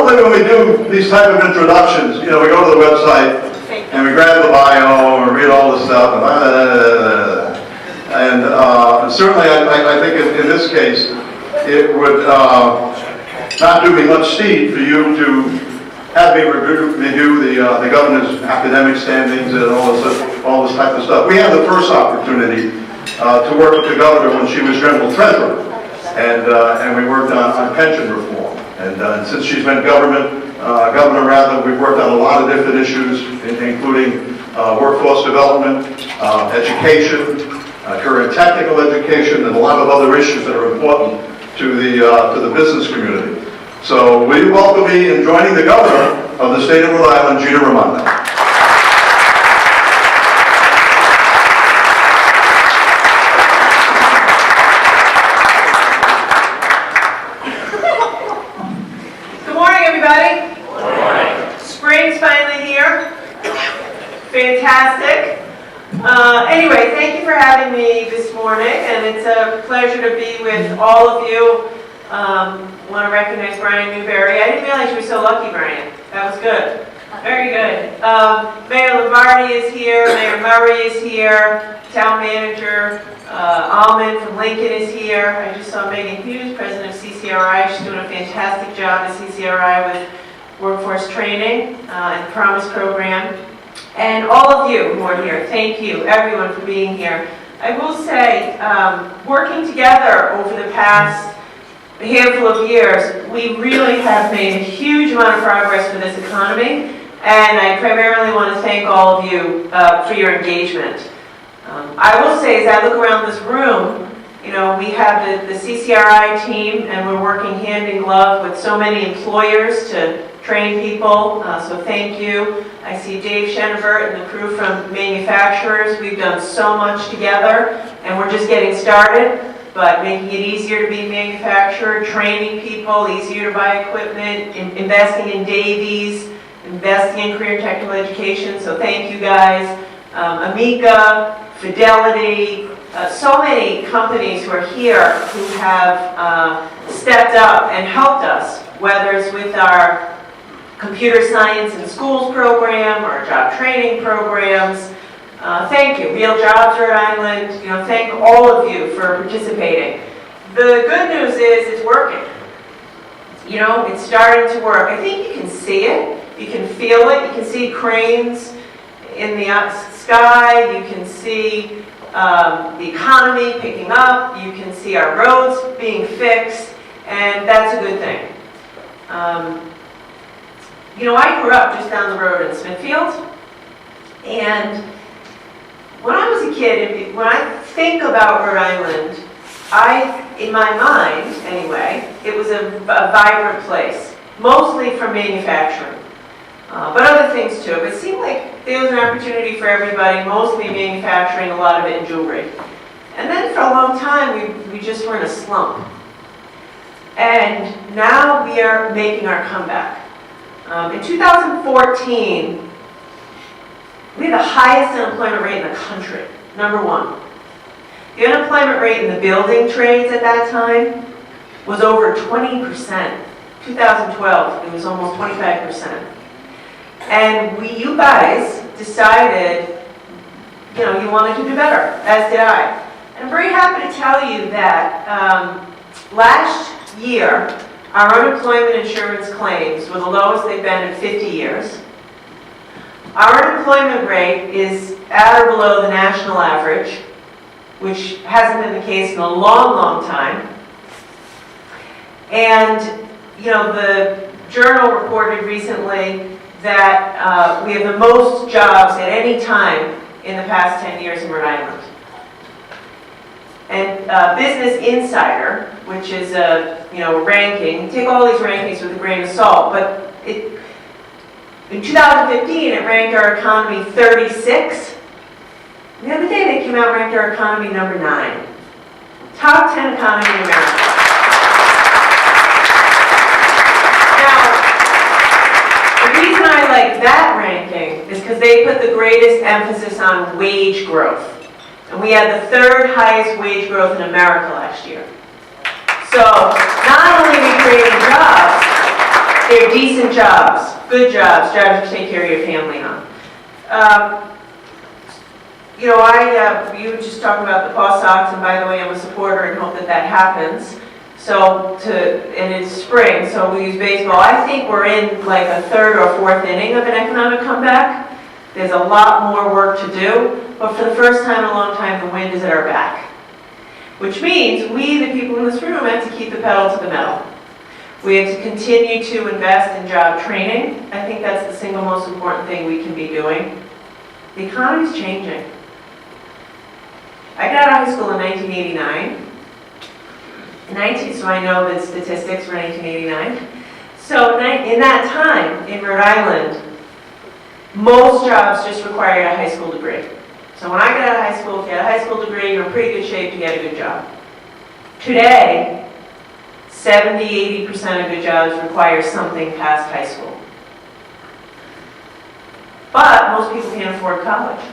normally when we do these type of introductions, you know, we go to the website and we grab the bio and we read all the stuff and certainly I think in this case it would not do me much speed for you to have me review the governor's academic standings and all this type of stuff. We had the first opportunity to work with the governor when she was general treasurer, and we worked on pension reform. And since she's been governor, we've worked on a lot of different issues, including workforce development, education, career and technical education, and a lot of other issues that are important to the business community. So will you welcome me in joining the governor of the state of Rhode Island, Gina Raimondo. Good morning, everybody. Good morning. Spring's finally here. Fantastic. Anyway, thank you for having me this morning, and it's a pleasure to be with all of you. I want to recognize Brian Newberry. I didn't realize you were so lucky, Brian. That was good. Very good. Mayor Lombardi is here. Mayor Murray is here. Town Manager Allman from Lincoln is here. I just saw Megan Hughes, President of CCRI. She's doing a fantastic job at CCRI with workforce training and the Promise program. And all of you who are here, thank you, everyone, for being here. I will say, working together over the past handful of years, we really have made a huge amount of progress for this economy, and I primarily want to thank all of you for your engagement. I will say, as I look around this room, you know, we have the CCRI team, and we're working hand in glove with so many employers to train people, so thank you. I see Dave Shenevert and the crew from manufacturers. We've done so much together, and we're just getting started. But making it easier to be a manufacturer, training people, easier to buy equipment, investing in Davies, investing in career technical education. So thank you guys. Amica, Fidelity, so many companies who are here who have stepped up and helped us, whether it's with our computer science in schools program or job training programs. Thank you. Real Jobs Rhode Island, you know, thank all of you for participating. The good news is it's working. You know, it's starting to work. I think you can see it. You can feel it. You can see cranes in the sky. You can see the economy picking up. You can see our roads being fixed, and that's a good thing. You know, I grew up just down the road in Smithfield, and when I was a kid, when I think about Rhode Island, in my mind anyway, it was a vibrant place, mostly for manufacturing, but other things too. But it seemed like there was an opportunity for everybody, mostly manufacturing, a lot of it in jewelry. And then for a long time, we just were in a slump. And now we are making our comeback. In 2014, we had the highest unemployment rate in the country, #1. The unemployment rate in the building trades at that time was over 20%. 2012, it was almost 25%. And you guys decided, you know, you wanted to do better, as did I. And I'm very happy to tell you that last year, our unemployment insurance claims were the lowest they've been in 50 years. Our unemployment rate is at or below the national average, which hasn't been the case in a long, long time. And, you know, the Journal reported recently that we have the most jobs at any time in the past 10 years in Rhode Island. And Business Insider, which is a ranking, you take all these rankings with a grain of salt, but in 2015, it ranked our economy 36. The other day, they came out and ranked our economy #9. Top 10 economy in America. Now, the reason I like that ranking is because they put the greatest emphasis on wage growth. And we had the 3rd highest wage growth in America last year. So, not only are we creating jobs, They're decent jobs, good jobs, jobs you take care of your family on. You know, you were just talking about the Paw Sox, and by the way, I'm a supporter and hope that that happens. And it's spring, so we use baseball. I think we're in like a third or fourth inning of an economic comeback. There's a lot more work to do, but for the first time in a long time, the wind is at our back. Which means we, the people in this room, have to keep the pedal to the metal. We have to continue to invest in job training. I think that's the single most important thing we can be doing. The economy's changing. I got out of high school in 1989. So I know the statistics for 1989. So in that time, in Rhode Island, most jobs just required a high school degree. So when I got out of high school, if you had a high school degree, you're in pretty good shape to get a good job. Today, 70–80% of good jobs require something past high school. But most people can't afford college.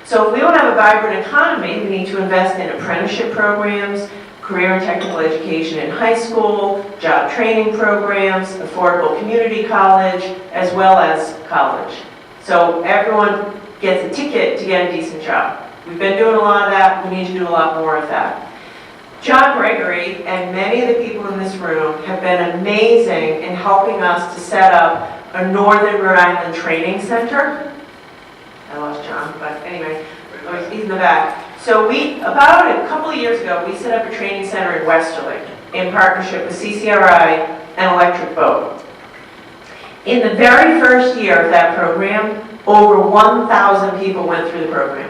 So if we don't have a vibrant economy, we need to invest in apprenticeship programs, career and technical education in high school, job training programs, affordable community college, as well as college. So everyone gets a ticket to get a decent job. We've been doing a lot of that. We need to do a lot more of that. John Gregory and many of the people in this room have been amazing in helping us to set up a Northern Rhode Island training center. I lost John, but anyway, he's in the back. So about a couple of years ago, we set up a training center in Westerly in partnership with CCRI and Electric Boat. In the very first year of that program, over 1,000 people went through the program.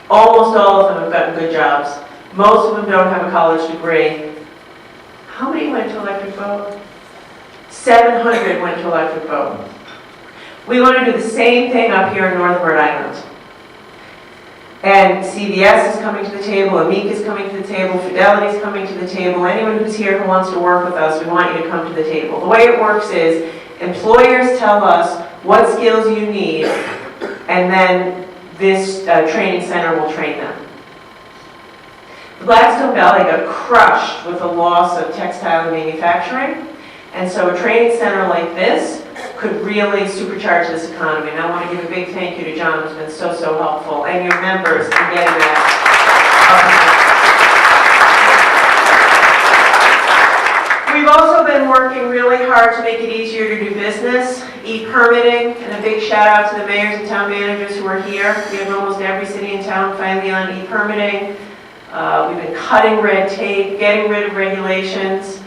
Almost all of them have gotten good jobs. Most of them don't have a college degree. How many went to Electric Boat? 700 went to Electric Boat. We want to do the same thing up here in North Rhode Island. And CVS is coming to the table, Amica is coming to the table, Fidelity is coming to the table. Anyone who's here who wants to work with us, we want you to come to the table. The way it works is employers tell us what skills you need, and then this training center will train them. The Blackstone Valley got crushed with the loss of textile and manufacturing, and so a training center like this could really supercharge this economy. And I want to give a big thank you to John, who's been so helpful, and your members in getting that. We've also been working really hard to make it easier to do business, e-permitting, and a big shout out to the mayors and town managers who are here. We have almost every city in town finally on e-permitting. We've been cutting red tape, getting rid of regulations.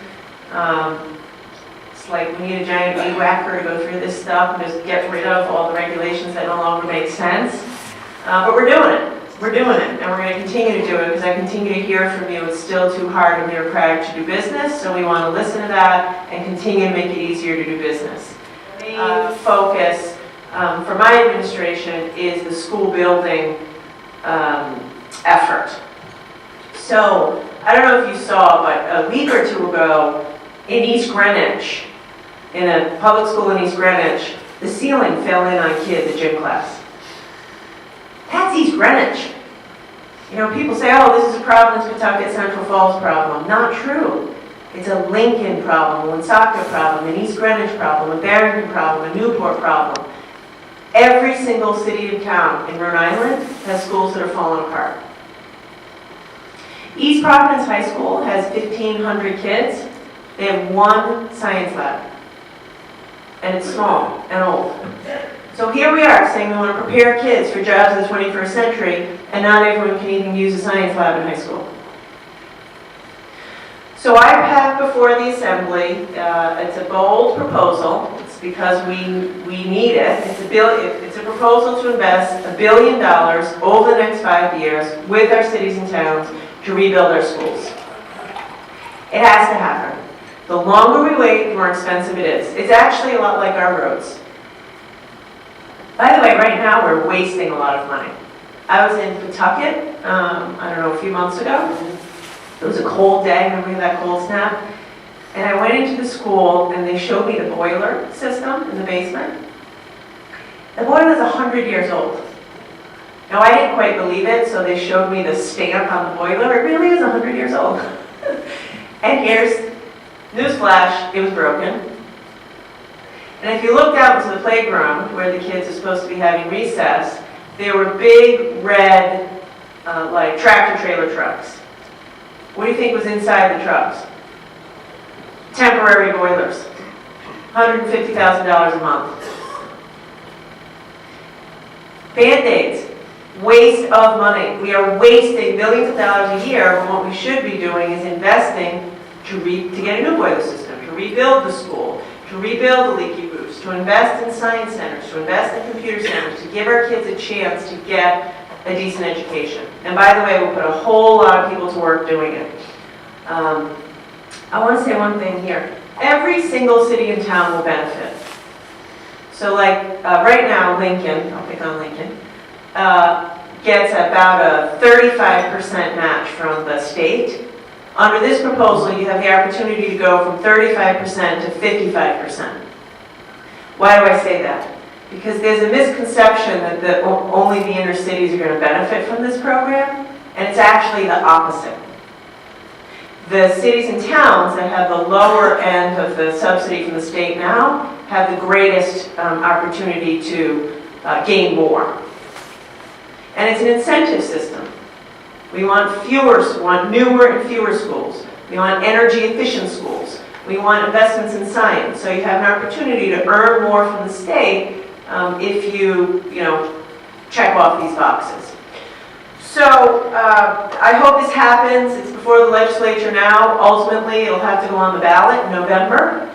It's like we need a giant weed whacker to go through this stuff and just get rid of all the regulations that no longer make sense. But we're doing it. We're doing it, and we're going to continue to do it because I continue to hear from you it's still too hard and bureaucratic to do business, so we want to listen to that and continue to make it easier to do business. The main focus for my administration is the school building effort. So, I don't know if you saw, but a week or two ago in East Greenwich, in a public school in East Greenwich, the ceiling fell in on kids at gym class. That's East Greenwich. You know, people say, oh, this is a Providence, Pawtucket, Central Falls problem. Not true. It's a Lincoln problem, a Woonsocket problem, an East Greenwich problem, a Barrington problem, a Newport problem. Every single city and town in Rhode Island has schools that are falling apart. East Providence High School has 1,500 kids. They have one science lab. And it's small and old. So here we are saying we want to prepare kids for jobs of the 21st century, and not everyone can even use a science lab in high school. So I have before the Assembly, it's a bold proposal. It's because we need it. It's a proposal to invest $1 billion over the next 5 years with our cities and towns to rebuild our schools. It has to happen. The longer we wait, the more expensive it is. It's actually a lot like our roads. By the way, right now we're wasting a lot of money. I was in Pawtucket, I don't know, a few months ago. It was a cold day, remember that cold snap? And I went into the school and they showed me the boiler system in the basement. The boiler is 100 years old. Now I didn't quite believe it, so they showed me the stamp on the boiler. It really is 100 years old. And here's, newsflash, it was broken. And if you looked out into the playground where the kids are supposed to be having recess, there were big red, like tractor trailer trucks. What do you think was inside the trucks? Temporary boilers. $150,000 a month. Band-Aids. Waste of money. We are wasting millions of dollars a year when what we should be doing is investing to get a new boiler system, to rebuild the school, to rebuild the leaky roofs, to invest in science centers, to invest in computer centers, to give our kids a chance to get a decent education. And by the way, we'll put a whole lot of people to work doing it. I want to say one thing here. Every single city and town will benefit. So like right now, Lincoln, I'll pick on Lincoln, gets about a 35% match from the state. Under this proposal, you have the opportunity to go from 35% to 55%. Why do I say that? Because there's a misconception that only the inner cities are going to benefit from this program, and it's actually the opposite. The cities and towns that have the lower end of the subsidy from the state now have the greatest opportunity to gain more. And it's an incentive system. We want newer and fewer schools. We want energy efficient schools. We want investments in science. So you have an opportunity to earn more from the state if you check off these boxes. So I hope this happens. It's before the legislature now. Ultimately, it'll have to go on the ballot in November.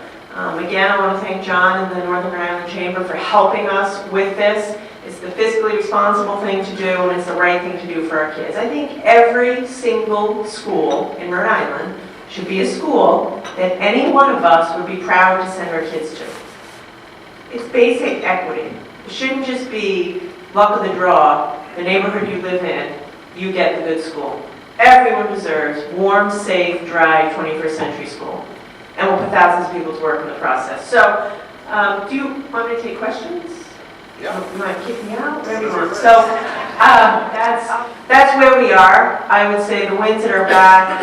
Again, I want to thank John and the Northern Rhode Island Chamber for helping us with this. It's the fiscally responsible thing to do, and it's the right thing to do for our kids. I think every single school in Rhode Island should be a school that any one of us would be proud to send our kids to. It's basic equity. It shouldn't just be luck of the draw, the neighborhood you live in, you get the good school. Everyone deserves warm, safe, dry 21st century school. And we'll put thousands of people to work in the process. So, do you want me to take questions? Yeah. You might kick me out, whatever you want. So, that's where we are. I would say the winds at our back.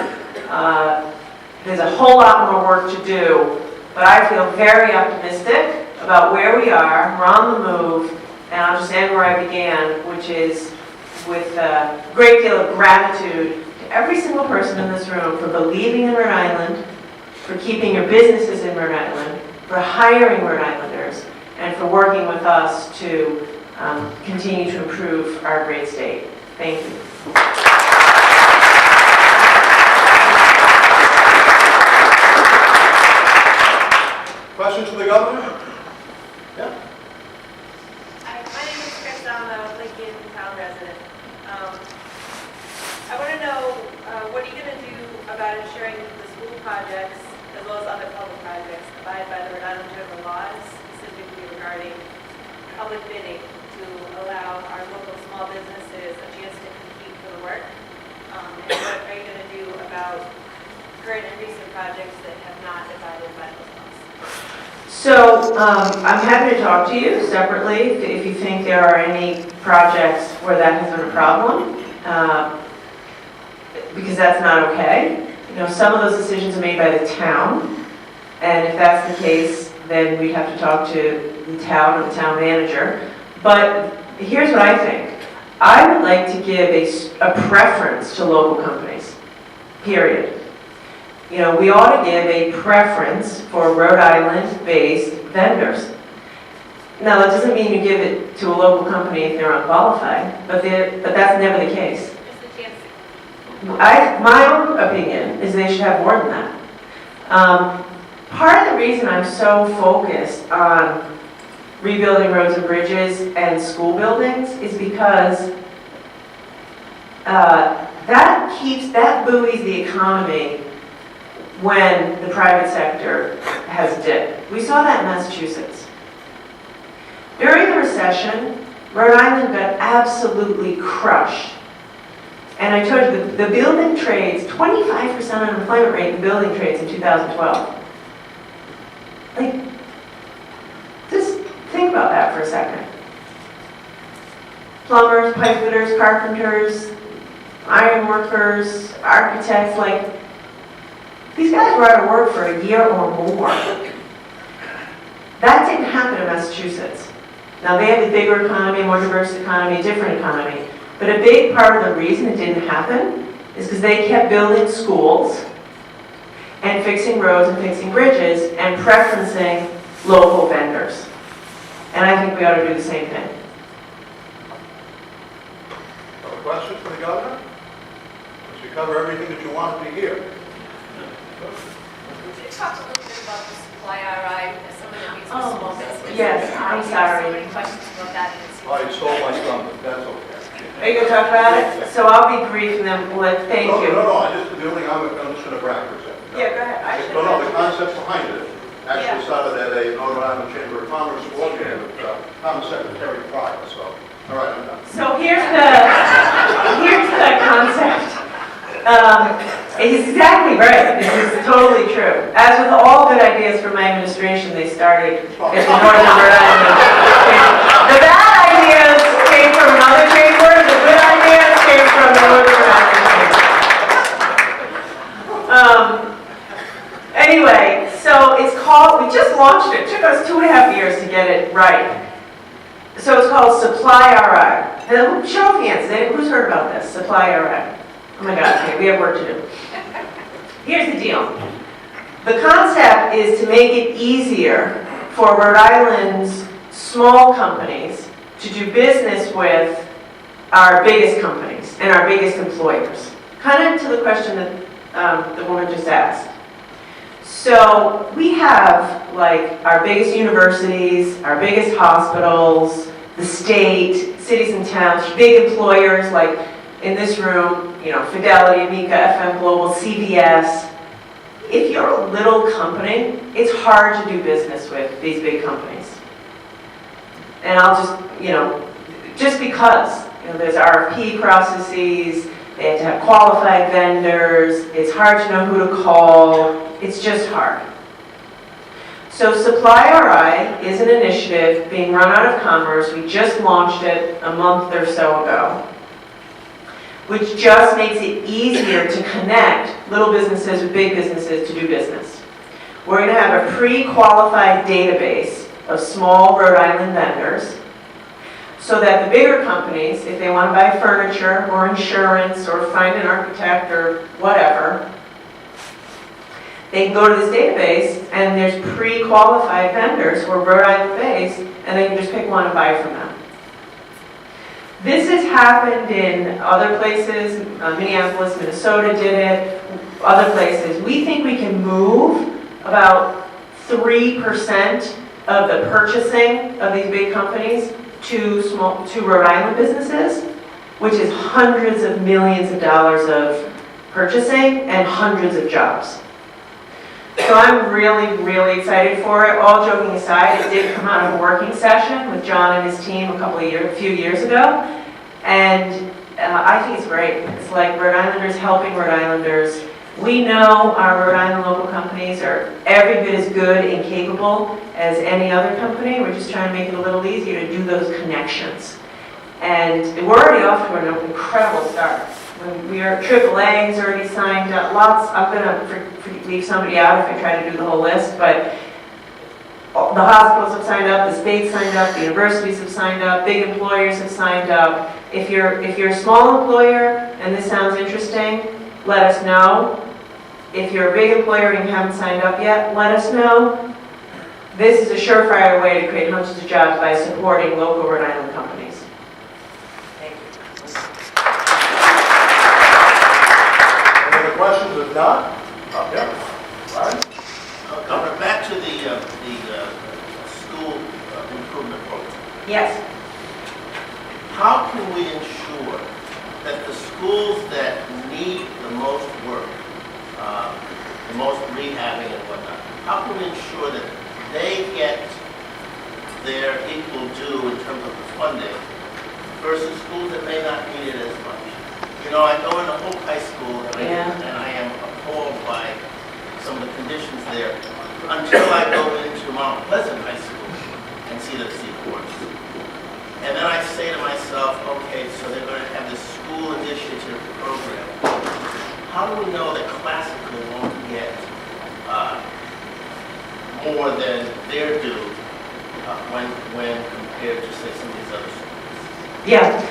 There's a whole lot more work to do, but I feel very optimistic about where we are. We're on the move, and I'll just end where I began, which is with a great deal of gratitude to every single person in this room for believing in Rhode Island, for keeping your businesses in Rhode Island, for hiring Rhode Islanders, and for working with us to continue to improve our great state. Thank you. Questions for the governor? Yeah. Hi, my name is Chris. I'm a Lincoln town resident. I want to know what are you going to do about ensuring that the school projects, as well as other public projects, abide by the Rhode Island general laws, specifically regarding public bidding to allow our local small businesses a chance to compete for the work? And what are you going to do about current and recent projects that have not abided by those laws? So I'm happy to talk to you separately if you think there are any projects where that has been a problem, because that's not okay. Some of those decisions are made by the town, and if that's the case, then we'd have to talk to the town or the town manager. But here's what I think. I would like to give a preference to local companies, period. We ought to give a preference for Rhode Island-based vendors. Now, that doesn't mean you give it to a local company if they're unqualified, but that's never the case. Just a chance. My own opinion is they should have more than that. Part of the reason I'm so focused on rebuilding roads and bridges and school buildings is because that buoys the economy when the private sector has dipped. We saw that in Massachusetts. During the recession, Rhode Island got absolutely crushed. And I told you, the building trades, 25% unemployment rate in building trades in 2012. Just think about that for a second. Plumbers, pipe fitters, carpenters, iron workers, architects, these guys were out of work for a year or more. That didn't happen in Massachusetts. Now, they have a bigger economy, more diverse economy, different economy. But a big part of the reason it didn't happen is because they kept building schools and fixing roads and fixing bridges and preferencing local vendors. And I think we ought to do the same thing. Other questions for the governor? Did you cover everything that you wanted to hear? Could you talk a little bit about the supply RI as something that means for small business? Yes, I'm sorry. So many questions about that. I stole my thunder, that's okay. Are you going to talk about it? So I'll be brief and then we'll thank No, you. no, I'm just going to brag for a second. Yeah, go ahead. I should- No, the concept behind it actually started at a Rhode Island Chamber of Commerce coordinator with Common Secretary prior, so, all right, I'm done. So here's the concept. It's exactly right. This is totally true. As with all good ideas from my administration, they started at the Northern Rhode Island Chamber. The bad ideas came from another chamber. The good ideas came from the Northern Rhode Island Chamber. Anyway, so it's called, we just launched it. It took us 2.5 years to get it right. So it's called Supply RI. And show of hands, who's heard about this? Supply RI. Oh my God, okay, we have work to do. Here's the deal. The concept is to make it easier for Rhode Island's small companies to do business with our biggest companies and our biggest employers. Kind of to the question that the woman just asked. So we have like our biggest universities, our biggest hospitals, the state, cities and towns, big employers like in this room, you know, Fidelity, Amica, FM Global, CVS. If you're a little company, it's hard to do business with these big companies. And I'll just, you know, just because, you know, there's RFP processes, they have to have qualified vendors, it's hard to know who to call, it's just hard. So Supply RI is an initiative being run out of Commerce. We just launched it a month or so ago, which just makes it easier to connect little businesses with big businesses to do business. We're going to have a pre-qualified database of small Rhode Island vendors so that the bigger companies, if they want to buy furniture or insurance or find an architect or whatever, they can go to this database and there's pre-qualified vendors who are Rhode Island based and they can just pick one and buy from them. This has happened in other places. Minneapolis, Minnesota did it, other places. We think we can move about 3% of the purchasing of these big companies to Rhode Island businesses, which is hundreds of millions of dollars of purchasing and hundreds of jobs. So I'm really, really excited for it. All joking aside, it did come out of a working session with John and his team a few years ago. And I think it's great. It's like Rhode Islanders helping Rhode Islanders. We know our Rhode Island local companies are every bit as good and capable as any other company. We're just trying to make it a little easier to do those connections. And we're already off to an incredible start. We are AAA's already signed up. Lots. I'm going to leave somebody out if I try to do the whole list, but the hospitals have signed up, the state signed up, the universities have signed up, big employers have signed up. If you're a small employer and this sounds interesting, let us know. If you're a big employer and you haven't signed up yet, let us know. This is a surefire way to create hundreds of jobs by supporting local Rhode Island companies. Thank you. Any other questions? If not, yeah. Ryan? Governor, back to the school improvement program. Yes. How can we ensure that the schools that need the most work, the most rehabbing and whatnot, how can we ensure that they get their equal due in terms of the funding versus schools that may not need it as much? You know, I go into Hope High School and I am appalled by some of the conditions there until I go into Mount Pleasant High School and see the seaports. And then I say to myself, okay, so they're going to have this school initiative program. How do we know that classical won't get more than their due when compared to, say, some of these other schools? Yeah,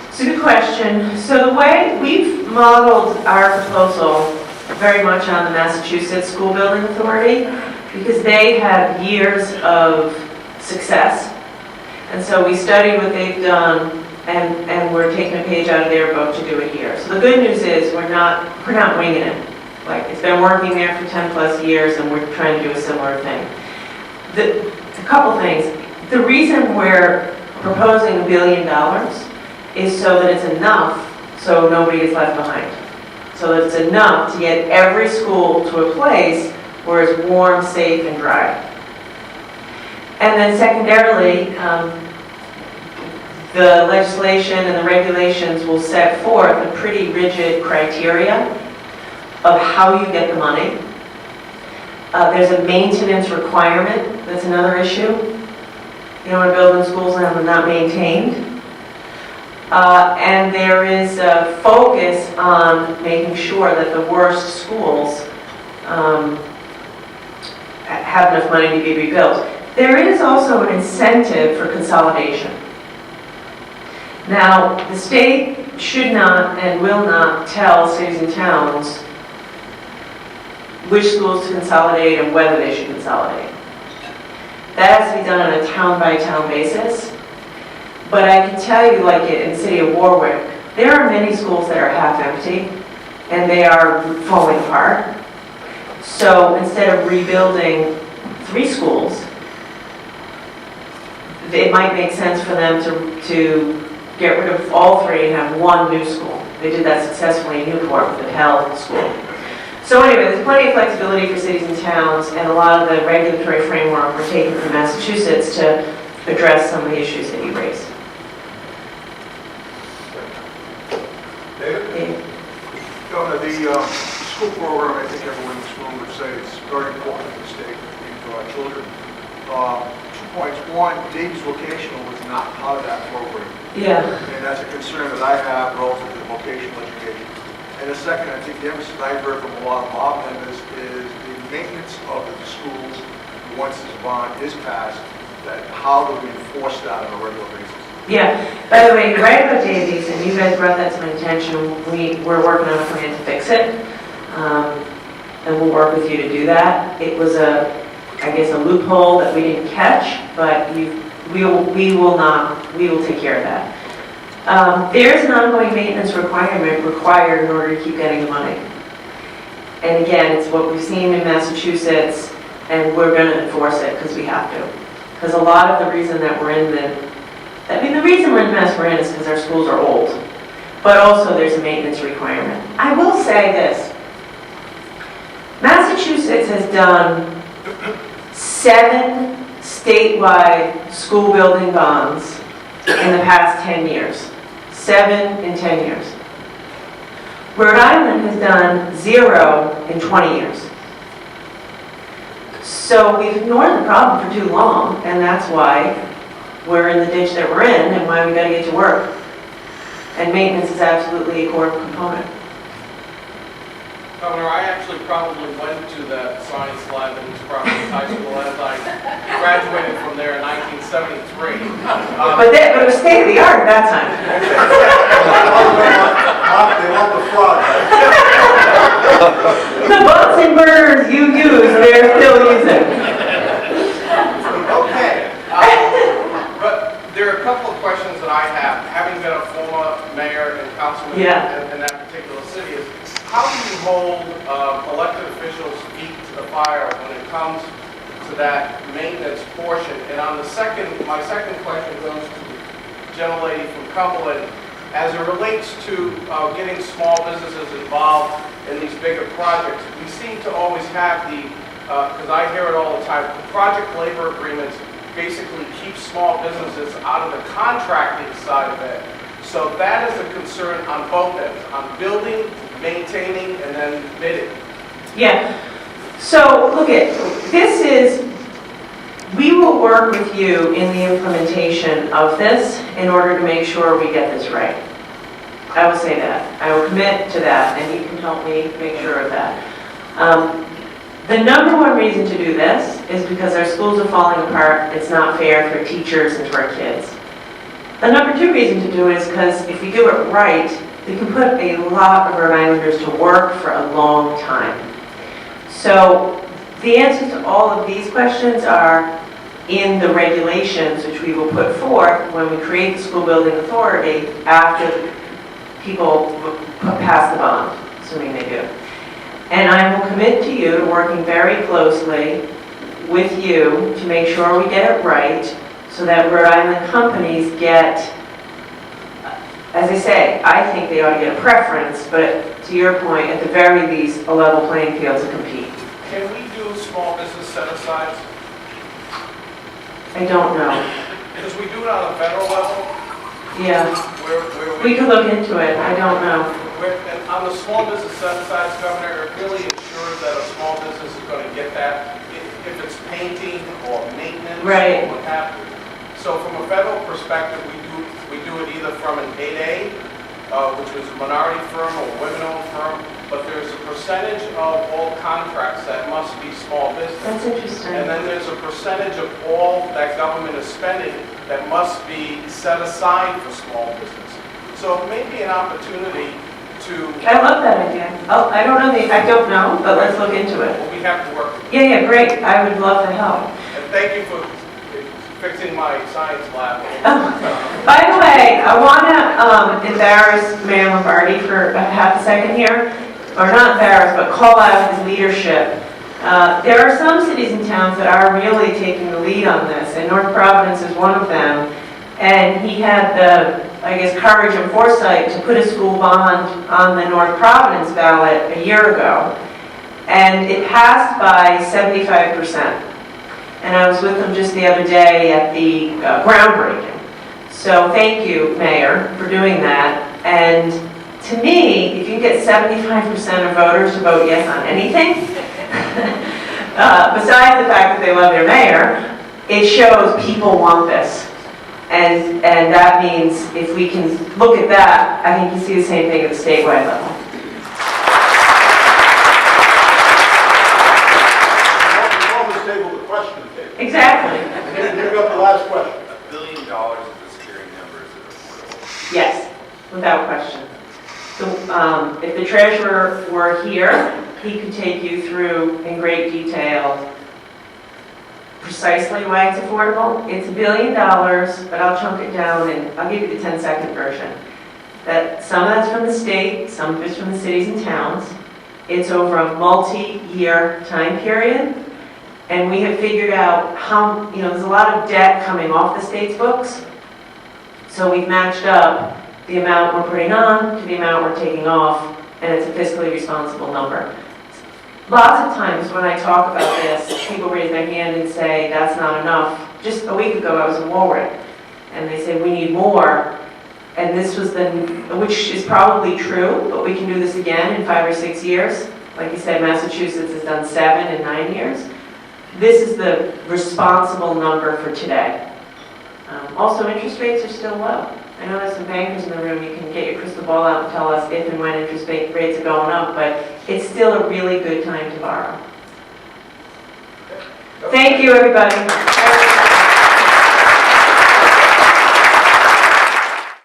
it's a good question. So the way we've modeled our proposal very much on the Massachusetts School Building Authority, because they have years of success. And so we studied what they've done, and we're taking a page out of their book to do it here. So the good news is we're not winging it. Like, it's been working there for 10 plus years, and we're trying to do a similar thing. A couple things. The reason we're proposing $1 billion is so that it's enough so nobody is left behind. So that it's enough to get every school to a place where it's warm, safe, and dry. And then secondarily, the legislation and the regulations will set forth a pretty rigid criteria of how you get the money. There's a maintenance requirement. That's another issue. You don't want to build in schools that are not maintained. And there is a focus on making sure that the worst schools have enough money to be rebuilt. There is also an incentive for consolidation. Now, the state should not and will not tell cities and towns which schools to consolidate and whether they should consolidate. That has to be done on a town-by-town basis. But I can tell you, like in the city of Warwick, there are many schools that are half-empty, and they are falling apart. So instead of rebuilding 3 schools, it might make sense for them to get rid of all 3 and have 1 new school. They did that successfully in Newport with the Pell School. So anyway, there's plenty of flexibility for cities and towns, and a lot of the regulatory framework we're taking from Massachusetts to address some of the issues that you raised. David? Governor, the school program, I think everyone in this room would say it's very important to the state for our children. 2 points. One, Davies Vocational was not part of that program. Yeah. And that's a concern that I have relative to vocational education. And the second, I think the emphasis I've heard from a lot of our members is the maintenance of the schools once this bond is passed, that how do we enforce that on a regular basis? Yeah. By the way, you're right about Davies, and you guys brought that to my attention. We're working on a plan to fix it, and we'll work with you to do that. It was a loophole that we didn't catch, but we will take care of that. There's an ongoing maintenance requirement required in order to keep getting the money. And again, it's what we've seen in Massachusetts, and we're going to enforce it because we have to. Because a lot of the reason that we're in the reason we're in the mess we're in is because our schools are old. But also there's a maintenance requirement. I will say this. Massachusetts has done 7 statewide school building bonds in the past 10 years. 7 in 10 years. Rhode Island has done 0 in 20 years. So we've ignored the problem for too long, and that's why we're in the ditch that we're in and why we got to get to work. And maintenance is absolutely a core component. Governor, I actually probably went to that science lab in East Providence High School as I graduated from there in 1973. But it was state of the art at that time. They want the fraud, right? The Bunsen burners you use, they're still using. Okay. But there are a couple of questions that I have, having been a former mayor and councilman in that particular city, is how do you hold elected officials' feet to the fire when it comes to that maintenance portion? And on my second question goes to the gentlelady from Cumberland, as it relates to getting small businesses involved in these bigger projects. We seem to always have because I hear it all the time, project labor agreements basically keep small businesses out of the contracting side of it. So that is a concern on both ends, on building, maintaining, and then bidding. Yeah. So look we will work with you in the implementation of this in order to make sure we get this right. I will say that. I will commit to that, and you can help me make sure of that. The number one reason to do this is because our schools are falling apart. It's not fair for teachers and for our kids. The number two reason to do it is because if we do it right, we can put a lot of Rhode Islanders to work for a long time. So the answers to all of these questions are in the regulations, which we will put forth when we create the school building authority after people pass the bond, assuming they do. And I will commit to you to working very closely with you to make sure we get it right so that Rhode Island companies get, as I say, I think they ought to get a preference, but to your point, at the very least, a level playing field to compete. Can we do small business set-asides? I don't know. Because we do it on a federal level, Yeah, where we could look into it. I don't know. and on the small business set-asides, Governor, it really ensures that a small business is going to get that, if it's painting or maintenance Right. or what have you. So from a federal perspective, we do it either from an 8A, which is a minority firm or women-owned firm, but there's a percentage of all contracts that must be small business. That's interesting. And then there's a percentage of all that government is spending that must be set aside for small business. So it may be an opportunity to, I love that idea. Oh, I don't know, but let's look into it. well, we have to work. Yeah, great. I would love to help. And thank you for fixing my science lab. By the way, I want to embarrass Mayor Lombardi for half a second here, or not embarrass, but call out his leadership. There are some cities and towns that are really taking the lead on this, and North Providence is one of them. And he had the, I guess, courage and foresight to put a school bond on the North Providence ballot a year ago. And it passed by 75%. And I was with them just the other day at the groundbreaking. So thank you, Mayor, for doing that. And to me, if you get 75% of voters to vote yes on anything, besides the fact that they love their mayor, it shows people want this. And that means if we can look at that, I think you see the same thing at the statewide level. Almost table the question table. Exactly. Here we go, the last question. $1 billion is the scary number, is it affordable? Yes, without question. So if the treasurer were here, he could take you through in great detail precisely why it's affordable. It's $1 billion, but I'll chunk it down and I'll give you the 10-second version. That some of that's from the state, some of it's from the cities and towns. It's over a multi-year time period. And we have figured out how, there's a lot of debt coming off the state's books. So we've matched up the amount we're putting on to the amount we're taking off, and it's a fiscally responsible number. Lots of times when I talk about this, people raise their hand and say, that's not enough. Just a week ago, I was in Warwick, and they said, we need more. And this was which is probably true, but we can do this again in 5 or 6 years. Like you said, Massachusetts has done 7 in 9 years. This is the responsible number for today. Also, interest rates are still low. I know there's some bankers in the room. You can get your crystal ball out and tell us if and when interest rates are going up, but it's still a really good time to borrow. Thank you, everybody.